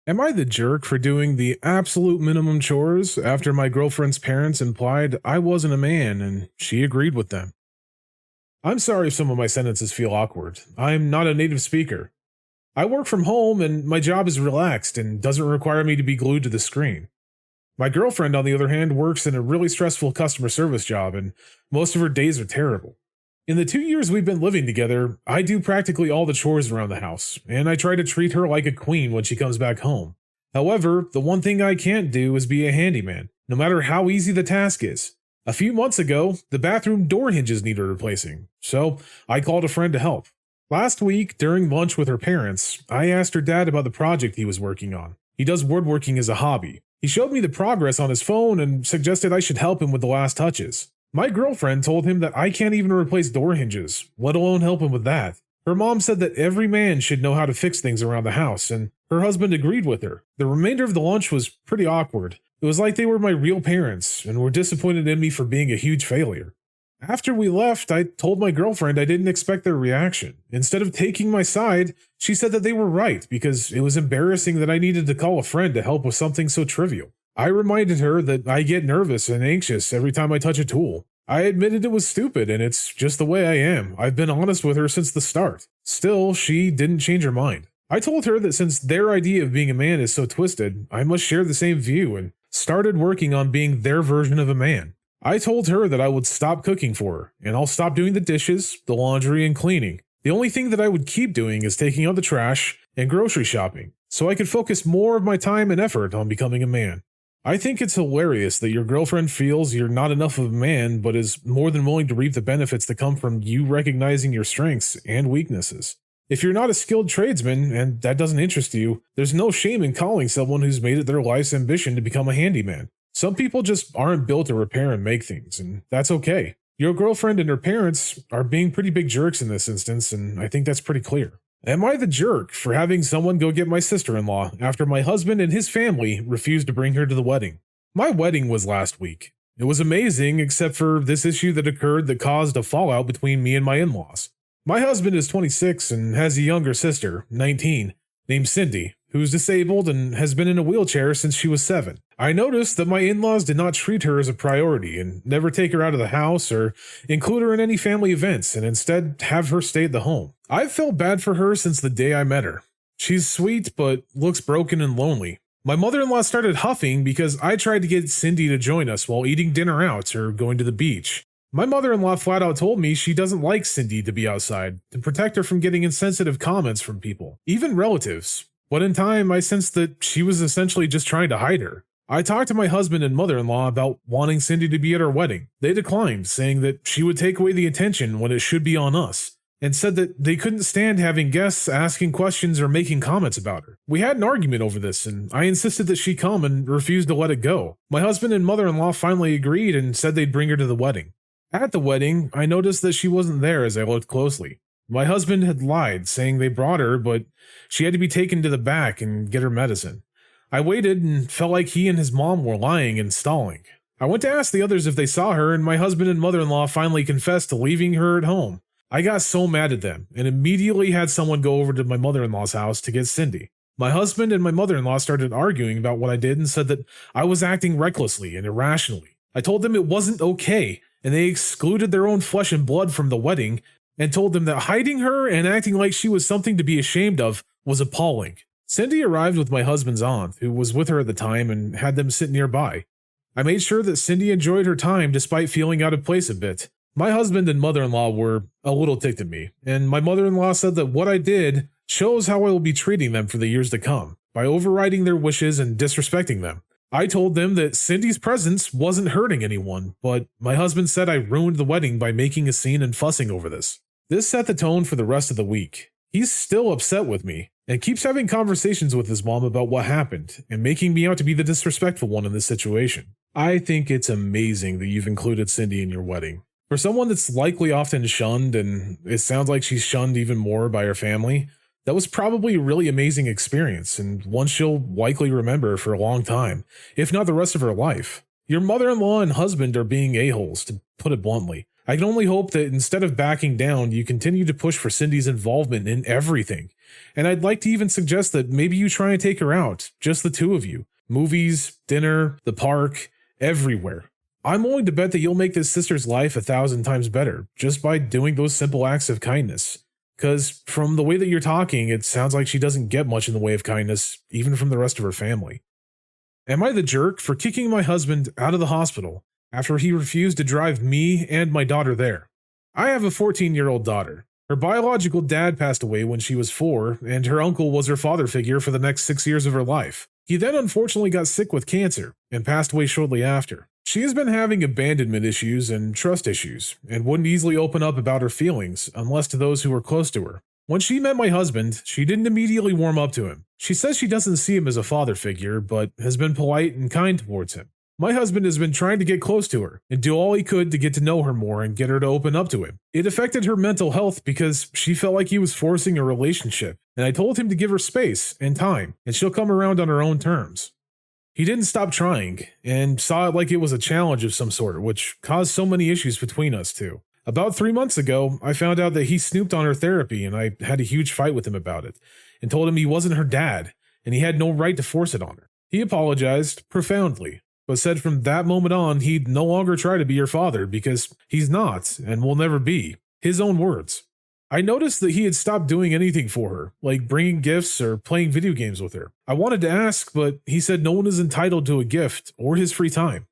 Am I the jerk for doing the absolute minimum chores after my girlfriend's parents implied I wasn't a man and she agreed with them? I'm sorry if some of my sentences feel awkward. I'm not a native speaker. I work from home and my job is relaxed and doesn't require me to be glued to the screen. My girlfriend, on the other hand, works in a really stressful customer service job and most of her days are terrible. In the 2 years we've been living together, I do practically all the chores around the house, and I try to treat her like a queen when she comes back home. However, the one thing I can't do is be a handyman, no matter how easy the task is. A few months ago, the bathroom door hinges needed replacing, so I called a friend to help. Last week, during lunch with her parents, I asked her dad about the project he was working on. He does woodworking as a hobby. He showed me the progress on his phone and suggested I should help him with the last touches. My girlfriend told him that I can't even replace door hinges, let alone help him with that. Her mom said that every man should know how to fix things around the house, and her husband agreed with her. The remainder of the lunch was pretty awkward. It was like they were my real parents and were disappointed in me for being a huge failure. After we left, I told my girlfriend I didn't expect their reaction. Instead of taking my side, she said that they were right because it was embarrassing that I needed to call a friend to help with something so trivial. I reminded her that I get nervous and anxious every time I touch a tool. I admitted it was stupid and it's just the way I am. I've been honest with her since the start. Still, she didn't change her mind. I told her that since their idea of being a man is so twisted, I must share the same view and started working on being their version of a man. I told her that I would stop cooking for her, and I'll stop doing the dishes, the laundry, and cleaning. The only thing that I would keep doing is taking out the trash and grocery shopping, so I could focus more of my time and effort on becoming a man. I think it's hilarious that your girlfriend feels you're not enough of a man, but is more than willing to reap the benefits that come from you recognizing your strengths and weaknesses. If you're not a skilled tradesman, and that doesn't interest you, there's no shame in calling someone who's made it their life's ambition to become a handyman. Some people just aren't built to repair and make things, and that's okay. Your girlfriend and her parents are being pretty big jerks in this instance, and I think that's pretty clear. Am I the jerk for having someone go get my sister-in-law after my husband and his family refused to bring her to the wedding? My wedding was last week. It was amazing except for this issue that occurred that caused a fallout between me and my in-laws. My husband is 26 and has a younger sister, 19, named Cindy, who's disabled and has been in a wheelchair since she was 7. I noticed that my in-laws did not treat her as a priority and never take her out of the house or include her in any family events and instead have her stay at the home. I've felt bad for her since the day I met her. She's sweet but looks broken and lonely. My mother-in-law started huffing because I tried to get Cindy to join us while eating dinner out or going to the beach. My mother-in-law flat out told me she doesn't like Cindy to be outside to protect her from getting insensitive comments from people, even relatives. But in time, I sensed that she was essentially just trying to hide her. I talked to my husband and mother-in-law about wanting Cindy to be at our wedding. They declined, saying that she would take away the attention when it should be on us, and said that they couldn't stand having guests asking questions or making comments about her. We had an argument over this, and I insisted that she come and refused to let it go. My husband and mother-in-law finally agreed and said they'd bring her to the wedding. At the wedding, I noticed that she wasn't there as I looked closely. My husband had lied, saying they brought her, but she had to be taken to the back and get her medicine. I waited and felt like he and his mom were lying and stalling. I went to ask the others if they saw her, and my husband and mother-in-law finally confessed to leaving her at home. I got so mad at them, and immediately had someone go over to my mother-in-law's house to get Cindy. My husband and my mother-in-law started arguing about what I did and said that I was acting recklessly and irrationally. I told them it wasn't okay, and they excluded their own flesh and blood from the wedding, and told them that hiding her and acting like she was something to be ashamed of was appalling. Cindy arrived with my husband's aunt, who was with her at the time, and had them sit nearby. I made sure that Cindy enjoyed her time despite feeling out of place a bit. My husband and mother-in-law were a little ticked at me, and my mother-in-law said that what I did shows how I will be treating them for the years to come, by overriding their wishes and disrespecting them. I told them that Cindy's presence wasn't hurting anyone, but my husband said I ruined the wedding by making a scene and fussing over this. This set the tone for the rest of the week. He's still upset with me, and keeps having conversations with his mom about what happened, and making me out to be the disrespectful one in this situation. I think it's amazing that you've included Cindy in your wedding. For someone that's likely often shunned, and it sounds like she's shunned even more by her family, that was probably a really amazing experience, and one she'll likely remember for a long time, if not the rest of her life. Your mother-in-law and husband are being a-holes, to put it bluntly. I can only hope that instead of backing down, you continue to push for Cindy's involvement in everything, And I'd like to even suggest that maybe you try and take her out, just the two of you. Movies, dinner, the park, everywhere. I'm willing to bet that you'll make this sister's life 1,000 times better just by doing those simple acts of kindness. Because from the way that you're talking, it sounds like she doesn't get much in the way of kindness, even from the rest of her family. Am I the jerk for kicking my husband out of the hospital after he refused to drive me and my daughter there? I have a 14-year-old daughter. Her biological dad passed away when she was 4, and her uncle was her father figure for the next 6 years of her life. He then unfortunately got sick with cancer and passed away shortly after. She has been having abandonment issues and trust issues, and wouldn't easily open up about her feelings unless to those who were close to her. When she met my husband, she didn't immediately warm up to him. She says she doesn't see him as a father figure, but has been polite and kind towards him. My husband has been trying to get close to her and do all he could to get to know her more and get her to open up to him. It affected her mental health because she felt like he was forcing a relationship, and I told him to give her space and time, and she'll come around on her own terms. He didn't stop trying, and saw it like it was a challenge of some sort, which caused so many issues between us two. About 3 months ago, I found out that he snooped on her therapy, and I had a huge fight with him about it, and told him he wasn't her dad, and he had no right to force it on her. He apologized profoundly, but said from that moment on he'd no longer try to be her father because he's not and will never be. His own words. I noticed that he had stopped doing anything for her, like bringing gifts or playing video games with her. I wanted to ask, but he said no one is entitled to a gift or his free time.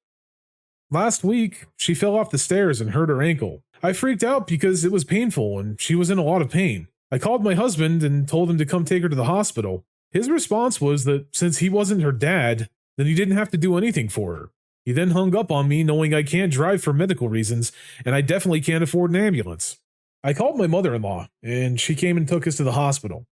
Last week, she fell off the stairs and hurt her ankle. I freaked out because it was painful and she was in a lot of pain. I called my husband and told him to come take her to the hospital. His response was that since he wasn't her dad, then he didn't have to do anything for her. He then hung up on me knowing I can't drive for medical reasons and I definitely can't afford an ambulance. I called my mother-in-law and she came and took us to the hospital.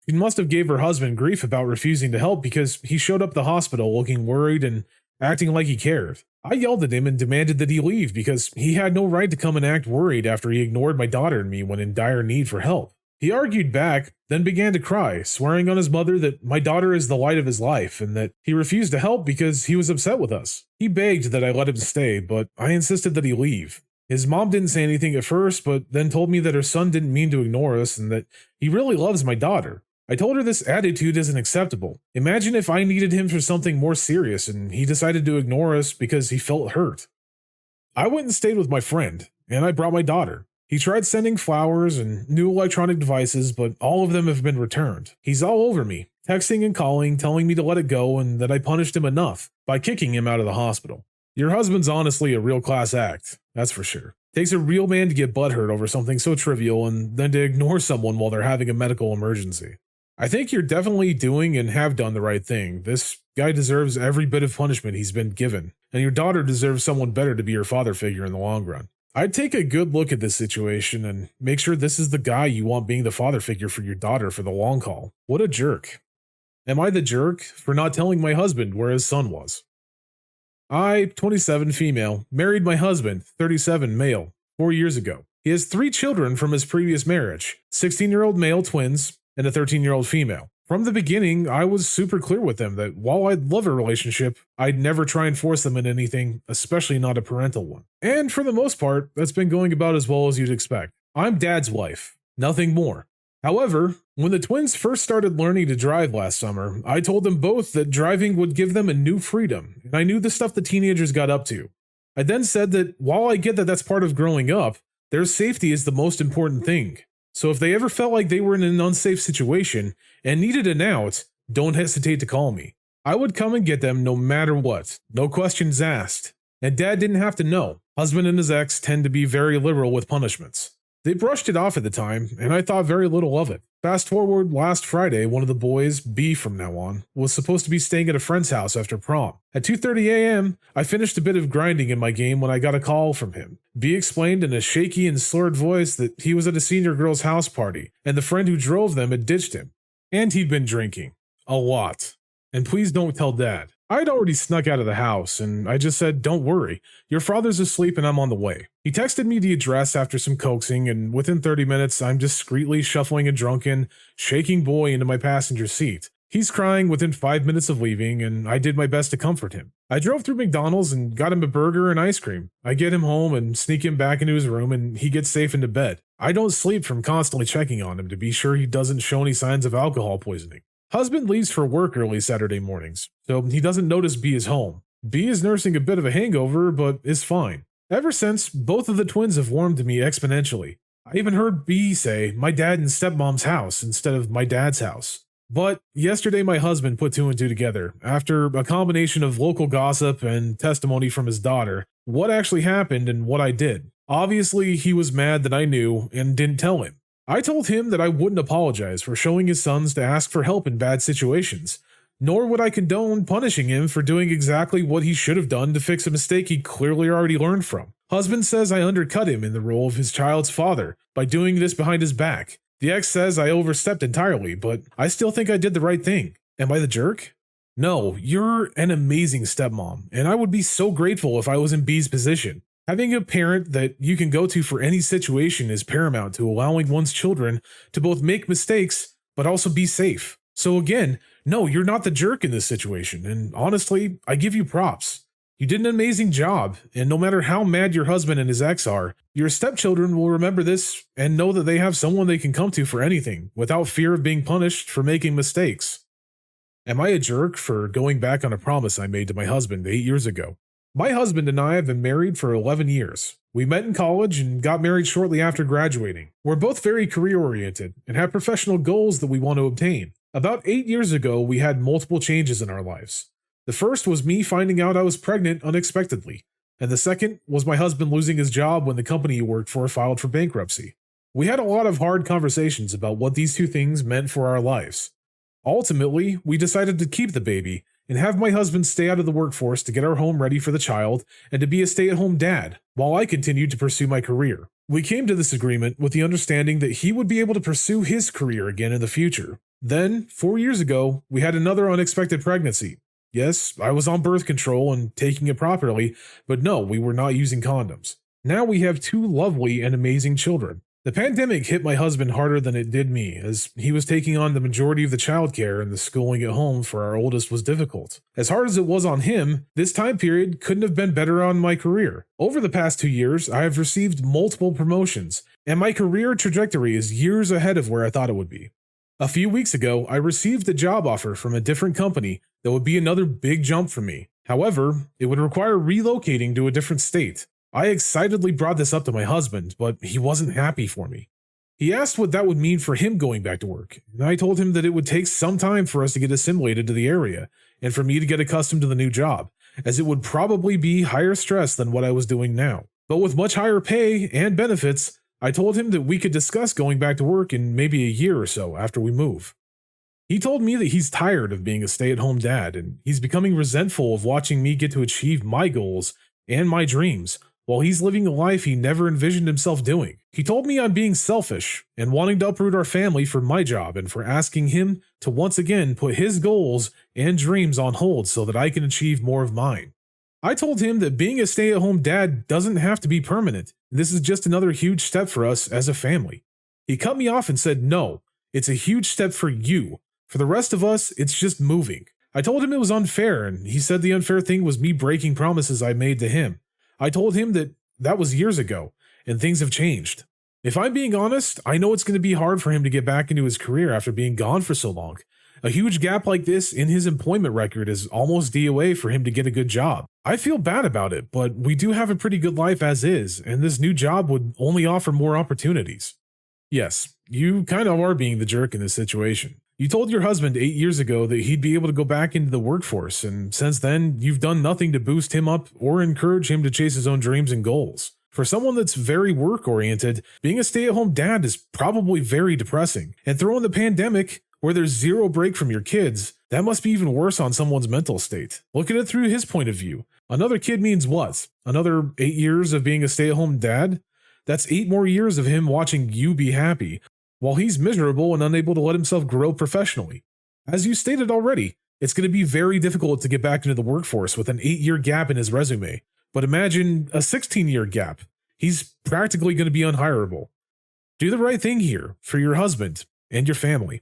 She must have gave her husband grief about refusing to help because he showed up at the hospital looking worried and acting like he cared. I yelled at him and demanded that he leave because he had no right to come and act worried after he ignored my daughter and me when in dire need for help. He argued back, then began to cry, swearing on his mother that my daughter is the light of his life and that he refused to help because he was upset with us. He begged that I let him stay, but I insisted that he leave. His mom didn't say anything at first, but then told me that her son didn't mean to ignore us and that he really loves my daughter. I told her this attitude isn't acceptable. Imagine if I needed him for something more serious and he decided to ignore us because he felt hurt. I went and stayed with my friend, and I brought my daughter. He tried sending flowers and new electronic devices, but all of them have been returned. He's all over me, texting and calling, telling me to let it go and that I punished him enough by kicking him out of the hospital. Your husband's honestly a real class act, that's for sure. Takes a real man to get butthurt over something so trivial and then to ignore someone while they're having a medical emergency. I think you're definitely doing and have done the right thing. This guy deserves every bit of punishment he's been given, and your daughter deserves someone better to be her father figure in the long run. I'd take a good look at this situation and make sure this is the guy you want being the father figure for your daughter for the long haul. What a jerk. Am I the jerk for not telling my husband where his son was? I, 27 female, married my husband, 37 male, 4 years ago. He has 3 children from his previous marriage, 16-year-old male twins, and a 13-year-old female. From the beginning, I was super clear with them that while I'd love a relationship, I'd never try and force them in anything, especially not a parental one. And for the most part, that's been going about as well as you'd expect. I'm dad's wife, nothing more. However, when the twins first started learning to drive last summer, I told them both that driving would give them a new freedom, and I knew the stuff the teenagers got up to. I then said that while I get that that's part of growing up, their safety is the most important thing. So if they ever felt like they were in an unsafe situation and needed an out, don't hesitate to call me. I would come and get them no matter what, no questions asked. And Dad didn't have to know. Husband and his ex tend to be very liberal with punishments. They brushed it off at the time, and I thought very little of it. Fast forward last Friday, one of the boys, B from now on, was supposed to be staying at a friend's house after prom. At 2:30 a.m., I finished a bit of grinding in my game when I got a call from him. B explained in a shaky and slurred voice that he was at a senior girl's house party, and the friend who drove them had ditched him. And he'd been drinking. A lot. And please don't tell Dad. I'd already snuck out of the house, and I just said, don't worry, your father's asleep and I'm on the way. He texted me the address after some coaxing, and within 30 minutes, I'm discreetly shuffling a drunken, shaking boy into my passenger seat. He's crying within 5 minutes of leaving, and I did my best to comfort him. I drove through McDonald's and got him a burger and ice cream. I get him home and sneak him back into his room, and he gets safe into bed. I don't sleep from constantly checking on him to be sure he doesn't show any signs of alcohol poisoning. Husband leaves for work early Saturday mornings, so he doesn't notice B is home. B is nursing a bit of a hangover, but is fine. Ever since, both of the twins have warmed to me exponentially. I even heard B say, "my dad and stepmom's house," instead of "my dad's house. But yesterday my husband put two and two together, after a combination of local gossip and testimony from his daughter, what actually happened and what I did. Obviously, he was mad that I knew and didn't tell him. I told him that I wouldn't apologize for showing his sons to ask for help in bad situations, nor would I condone punishing him for doing exactly what he should have done to fix a mistake he clearly already learned from. Husband says I undercut him in the role of his child's father by doing this behind his back. The ex says I overstepped entirely, but I still think I did the right thing. Am I the jerk? No, you're an amazing stepmom, and I would be so grateful if I was in B's position. Having a parent that you can go to for any situation is paramount to allowing one's children to both make mistakes, but also be safe. So again, no, you're not the jerk in this situation, and honestly, I give you props. You did an amazing job, and no matter how mad your husband and his ex are, your stepchildren will remember this and know that they have someone they can come to for anything, without fear of being punished for making mistakes. Am I a jerk for going back on a promise I made to my husband 8 years ago? My husband and I have been married for 11 years. We met in college and got married shortly after graduating. We're both very career-oriented and have professional goals that we want to obtain. About 8 years ago, we had multiple changes in our lives. The first was me finding out I was pregnant unexpectedly, and the second was my husband losing his job when the company he worked for filed for bankruptcy. We had a lot of hard conversations about what these two things meant for our lives. Ultimately, we decided to keep the baby and have my husband stay out of the workforce to get our home ready for the child and to be a stay-at-home dad, while I continued to pursue my career. We came to this agreement with the understanding that he would be able to pursue his career again in the future. Then, 4 years ago, we had another unexpected pregnancy. Yes, I was on birth control and taking it properly, but no, we were not using condoms. Now we have two lovely and amazing children. The pandemic hit my husband harder than it did me, as he was taking on the majority of the childcare and the schooling at home for our oldest was difficult. As hard as it was on him, this time period couldn't have been better on my career. Over the past 2 years, I have received multiple promotions, and my career trajectory is years ahead of where I thought it would be. A few weeks ago, I received a job offer from a different company that would be another big jump for me. However, it would require relocating to a different state. I excitedly brought this up to my husband, but he wasn't happy for me. He asked what that would mean for him going back to work, and I told him that it would take some time for us to get assimilated to the area, and for me to get accustomed to the new job, as it would probably be higher stress than what I was doing now. But with much higher pay and benefits, I told him that we could discuss going back to work in maybe a year or so after we move. He told me that he's tired of being a stay-at-home dad, and he's becoming resentful of watching me get to achieve my goals and my dreams, while he's living a life he never envisioned himself doing. He told me I'm being selfish and wanting to uproot our family for my job and for asking him to once again put his goals and dreams on hold so that I can achieve more of mine. I told him that being a stay-at-home dad doesn't have to be permanent. This is just another huge step for us as a family. He cut me off and said, "No, it's a huge step for you. For the rest of us, it's just moving." I told him it was unfair, and he said the unfair thing was me breaking promises I made to him. I told him that that was years ago, and things have changed. If I'm being honest, I know it's going to be hard for him to get back into his career after being gone for so long. A huge gap like this in his employment record is almost DOA for him to get a good job. I feel bad about it, but we do have a pretty good life as is, and this new job would only offer more opportunities. Yes, you kind of are being the jerk in this situation. You told your husband 8 years ago that he'd be able to go back into the workforce, and since then, you've done nothing to boost him up or encourage him to chase his own dreams and goals. For someone that's very work-oriented, being a stay-at-home dad is probably very depressing, and throw in the pandemic, where there's zero break from your kids, that must be even worse on someone's mental state. Look at it through his point of view. Another kid means what? Another 8 years of being a stay-at-home dad? That's 8 more years of him watching you be happy, while he's miserable and unable to let himself grow professionally. As you stated already, it's going to be very difficult to get back into the workforce with an 8-year gap in his resume. But imagine a 16-year gap. He's practically going to be unhireable. Do the right thing here for your husband and your family.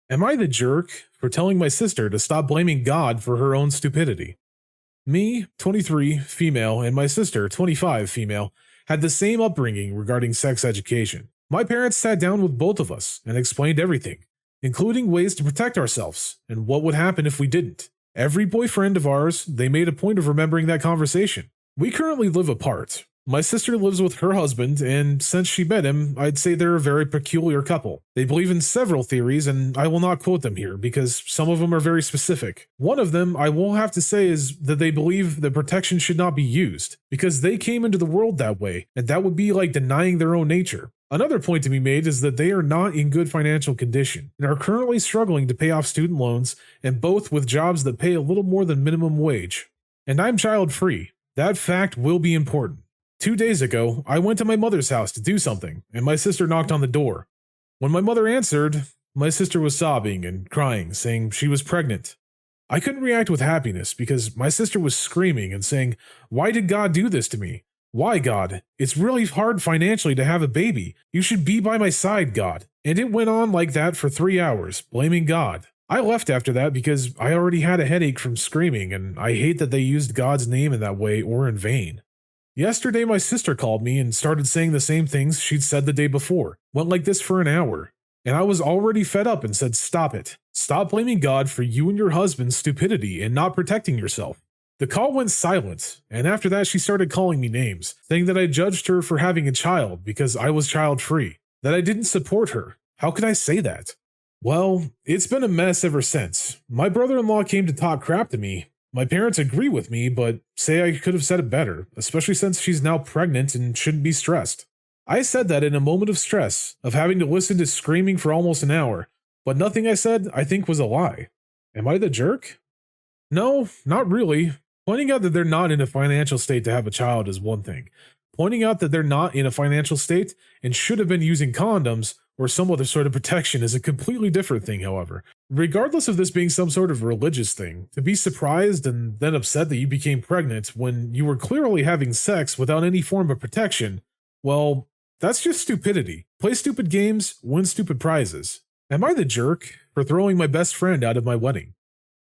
Am I the jerk for telling my sister to stop blaming God for her own stupidity? Me, 23, female, and my sister, 25, female, had the same upbringing regarding sex education. My parents sat down with both of us and explained everything, including ways to protect ourselves and what would happen if we didn't. Every boyfriend of ours, they made a point of remembering that conversation. We currently live apart. My sister lives with her husband, and since she met him, I'd say they're a very peculiar couple. They believe in several theories, and I will not quote them here because some of them are very specific. One of them I will have to say is that they believe that protection should not be used because they came into the world that way, and that would be like denying their own nature. Another point to be made is that they are not in good financial condition and are currently struggling to pay off student loans, and both with jobs that pay a little more than minimum wage. And I'm child-free. That fact will be important. 2 days ago, I went to my mother's house to do something, and my sister knocked on the door. When my mother answered, my sister was sobbing and crying, saying she was pregnant. I couldn't react with happiness because my sister was screaming and saying, "Why did God do this to me? Why, God? It's really hard financially to have a baby. You should be by my side, God." And it went on like that for 3 hours, blaming God. I left after that because I already had a headache from screaming, and I hate that they used God's name in that way or in vain. Yesterday, my sister called me and started saying the same things she'd said the day before. Went like this for an hour. And I was already fed up and said, "Stop it. Stop blaming God for you and your husband's stupidity and not protecting yourself." The call went silent, and after that she started calling me names, saying that I judged her for having a child because I was child-free, that I didn't support her. How could I say that? Well, it's been a mess ever since. My brother-in-law came to talk crap to me. My parents agree with me, but say I could have said it better, especially since she's now pregnant and shouldn't be stressed. I said that in a moment of stress, of having to listen to screaming for almost an hour, but nothing I said I think was a lie. Am I the jerk? No, not really. Pointing out that they're not in a financial state to have a child is one thing. Pointing out that they're not in a financial state and should have been using condoms or some other sort of protection is a completely different thing, however. Regardless of this being some sort of religious thing, to be surprised and then upset that you became pregnant when you were clearly having sex without any form of protection, well, that's just stupidity. Play stupid games, win stupid prizes. Am I the jerk for throwing my best friend out of my wedding?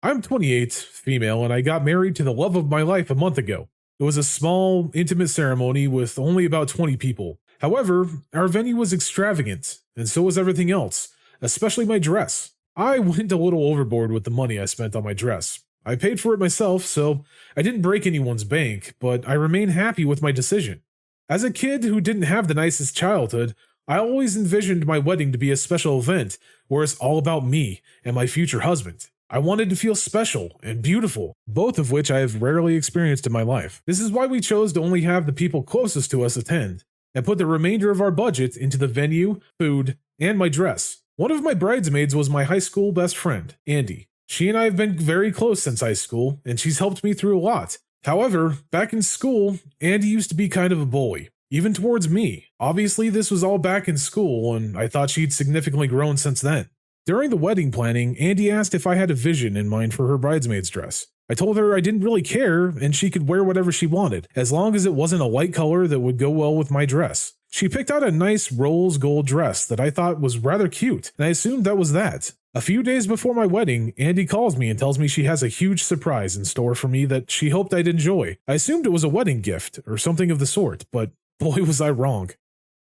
I'm 28, female, and I got married to the love of my life a month ago. It was a small, intimate ceremony with only about 20 people. However, our venue was extravagant, and so was everything else, especially my dress. I went a little overboard with the money I spent on my dress. I paid for it myself, so I didn't break anyone's bank, but I remain happy with my decision. As a kid who didn't have the nicest childhood, I always envisioned my wedding to be a special event where it's all about me and my future husband. I wanted to feel special and beautiful, both of which I have rarely experienced in my life. This is why we chose to only have the people closest to us attend, and put the remainder of our budget into the venue, food, and my dress. One of my bridesmaids was my high school best friend, Andy. She and I have been very close since high school, and she's helped me through a lot. However, back in school, Andy used to be kind of a bully, even towards me. Obviously, this was all back in school, and I thought she'd significantly grown since then. During the wedding planning, Andy asked if I had a vision in mind for her bridesmaid's dress. I told her I didn't really care and she could wear whatever she wanted, as long as it wasn't a light color that would go well with my dress. She picked out a nice rose gold dress that I thought was rather cute, and I assumed that was that. A few days before my wedding, Andy calls me and tells me she has a huge surprise in store for me that she hoped I'd enjoy. I assumed it was a wedding gift or something of the sort, but boy was I wrong.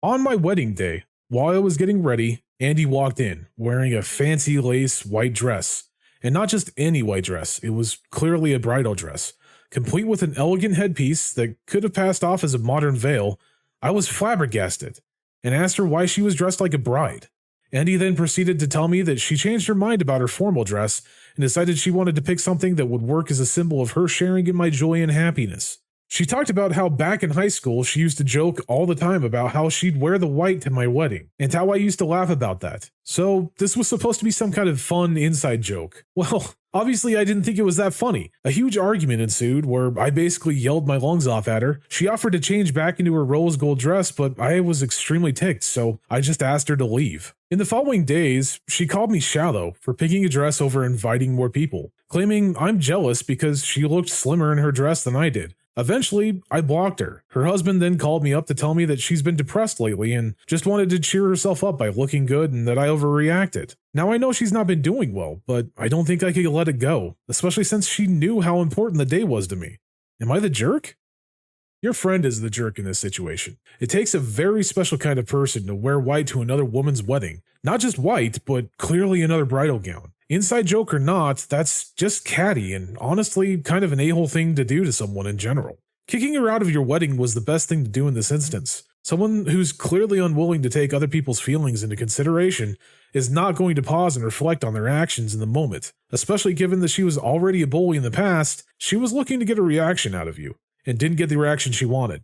On my wedding day, while I was getting ready, Andy walked in, wearing a fancy lace white dress. And not just any white dress, it was clearly a bridal dress, complete with an elegant headpiece that could have passed off as a modern veil. I was flabbergasted, and asked her why she was dressed like a bride. Andy then proceeded to tell me that she changed her mind about her formal dress, and decided she wanted to pick something that would work as a symbol of her sharing in my joy and happiness. She talked about how back in high school she used to joke all the time about how she'd wear the white to my wedding, and how I used to laugh about that. So this was supposed to be some kind of fun inside joke. Well, obviously I didn't think it was that funny. A huge argument ensued where I basically yelled my lungs off at her. She offered to change back into her rose gold dress, but I was extremely ticked, so I just asked her to leave. In the following days, she called me shallow for picking a dress over inviting more people, claiming I'm jealous because she looked slimmer in her dress than I did. Eventually, I blocked her. Her husband then called me up to tell me that she's been depressed lately and just wanted to cheer herself up by looking good and that I overreacted. Now I know she's not been doing well, but I don't think I could let it go, especially since she knew how important the day was to me. Am I the jerk? Your friend is the jerk in this situation. It takes a very special kind of person to wear white to another woman's wedding. Not just white, but clearly another bridal gown. Inside joke or not, that's just catty and honestly kind of an a-hole thing to do to someone in general. Kicking her out of your wedding was the best thing to do in this instance. Someone who's clearly unwilling to take other people's feelings into consideration is not going to pause and reflect on their actions in the moment, especially given that she was already a bully in the past. She was looking to get a reaction out of you and didn't get the reaction she wanted.